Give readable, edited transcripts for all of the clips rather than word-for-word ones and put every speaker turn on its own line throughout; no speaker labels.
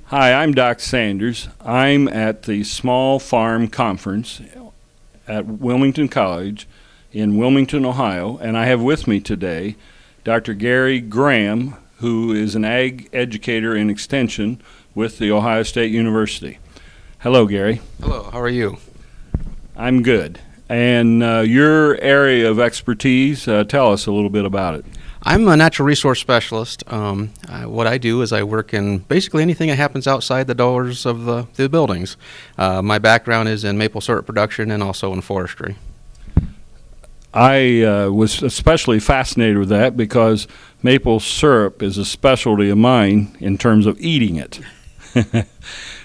Hi, I'm Doc Sanders. I'm at the Small Farm Conference at Wilmington College in Wilmington, Ohio, and I have with me today Dr. Gary Graham, who is an ag educator in extension with The Ohio State University. Hello, Gary.
Hello, how are you?
I'm good. And your area of expertise, tell us a little bit about it.
I'm a natural resource specialist. What I do is I work in basically anything that happens outside the doors of the buildings. My background is in maple syrup production and also in forestry.
I was especially fascinated with that because maple syrup is a specialty of mine in terms of eating it.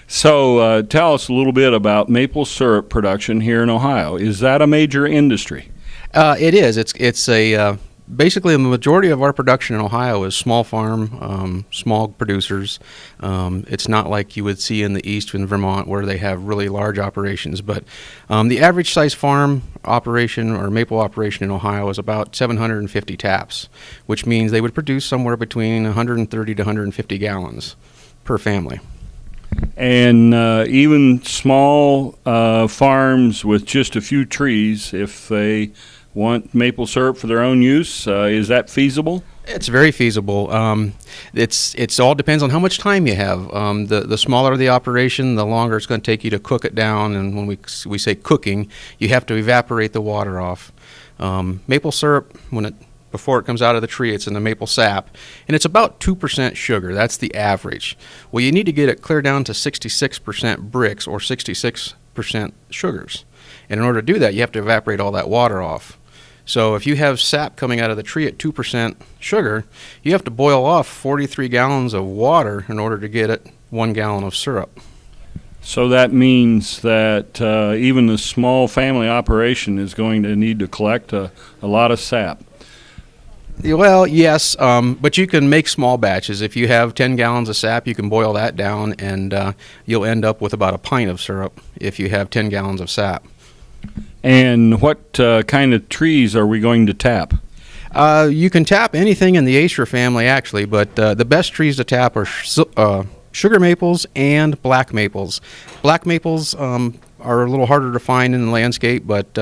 So tell us a little bit about maple syrup production here in Ohio. Is that a major industry?
It is. It's a basically the majority of our production in Ohio is small farm, small producers. It's not like you would see in the east in Vermont where they have really large operations, but the average size farm operation or maple operation in Ohio is about 750 taps, which means they would produce somewhere between 130 to 150 gallons per family.
And even small farms with just a few trees, if they want maple syrup for their own use, is that feasible?
It's very feasible. It's all depends on how much time you have. The smaller the operation, the longer it's going to take you to cook it down. And when we say cooking, you have to evaporate the water off. Maple syrup, before it comes out of the tree, it's in the maple sap, and it's about 2% sugar. That's the average. Well, you need to get it clear down to 66% bricks or 66% sugars. And in order to do that, you have to evaporate all that water off. So if you have sap coming out of the tree at 2% sugar, you have to boil off 43 gallons of water in order to get it 1 gallon of syrup.
So that means that even the small family operation is going to need to collect a lot of sap.
Well, yes, but you can make small batches. If you have 10 gallons of sap, you can boil that down, and you'll end up with about a pint of syrup if you have 10 gallons of sap.
And what kind of trees are we going to tap?
You can tap anything in the Acer family, actually, but the best trees to tap are sugar maples and black maples. Black maples are a little harder to find in the landscape, but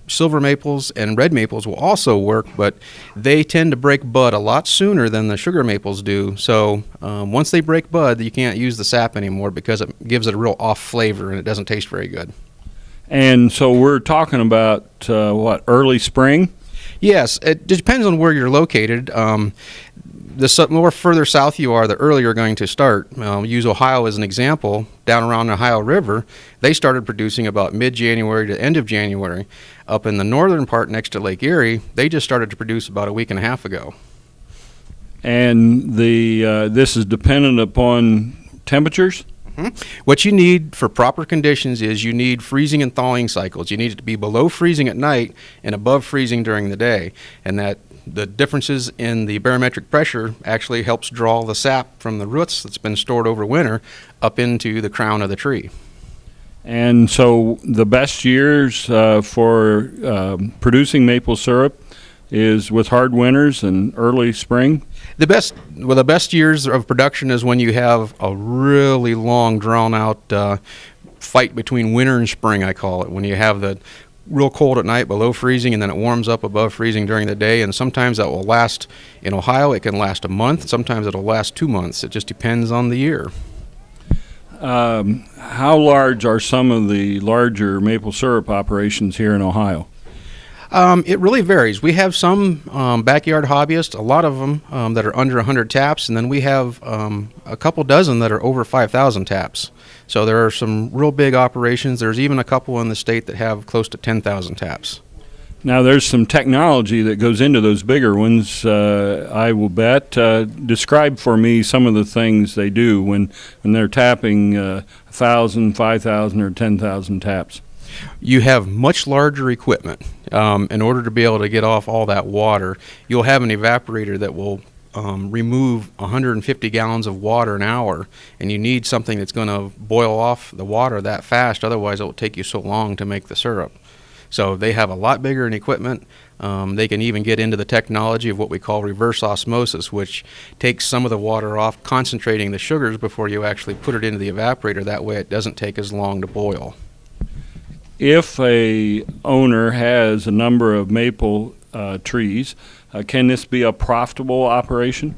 silver maples and red maples will also work, but they tend to break bud a lot sooner than the sugar maples do. So once they break bud, you can't use the sap anymore because it gives it a real off flavor and it doesn't taste very good.
And so we're talking about, early spring?
Yes, it depends on where you're located. The more further south you are, the earlier you're going to start. Use Ohio as an example. Down around the Ohio River, they started producing about mid-January to end of January. Up in the northern part next to Lake Erie, they just started to produce about a week and a half ago.
And this is dependent upon temperatures?
What you need for proper conditions is you need freezing and thawing cycles. You need it to be below freezing at night and above freezing during the day. And that the differences in the barometric pressure actually helps draw the sap from the roots that's been stored over winter up into the crown of the tree.
And so the best years for producing maple syrup is with hard winters and early spring?
The best years of production is when you have a really long, drawn-out fight between winter and spring, I call it, when you have the real cold at night below freezing and then it warms up above freezing during the day, and sometimes that will last. In Ohio it can last a month, sometimes it'll last 2 months. It just depends on the year.
How large are some of the larger maple syrup operations here in Ohio?
It really varies. We have some backyard hobbyists, a lot of them that are under 100 taps, and then we have a couple dozen that are over 5,000 taps. So there are some real big operations. There's even a couple in the state that have close to 10,000 taps.
Now, there's some technology that goes into those bigger ones, I will bet. Describe for me some of the things they do when they're tapping 1,000, 5,000, or 10,000 taps.
You have much larger equipment. In order to be able to get off all that water, you'll have an evaporator that will remove 150 gallons of water an hour, and you need something that's going to boil off the water that fast, otherwise it will take you so long to make the syrup. So they have a lot bigger in equipment, They can even get into the technology of what we call reverse osmosis, which takes some of the water off, concentrating the sugars before you actually put it into the evaporator. That way it doesn't take as long to boil.
If a owner has a number of maple trees, can this be a profitable operation?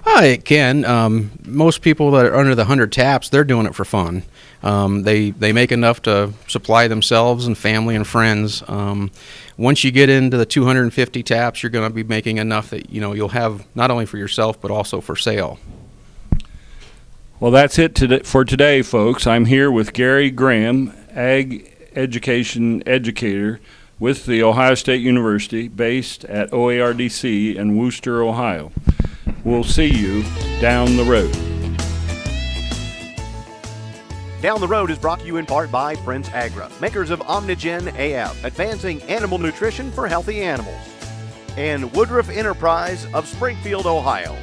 It can. Most people that are under the 100 taps, they're doing it for fun. They make enough to supply themselves and family and friends. Once you get into the 250 taps, you're going to be making enough that you'll have not only for yourself but also for sale.
Well, that's it for today, folks. I'm here with Gary Graham, Ag Education Educator with the Ohio State University, based at OARDC in Wooster, Ohio. We'll see you down the road.
Down the Road is brought to you in part by Prince Agra, makers of Omnigen AF, advancing animal nutrition for healthy animals, and Woodruff Enterprise of Springfield, Ohio,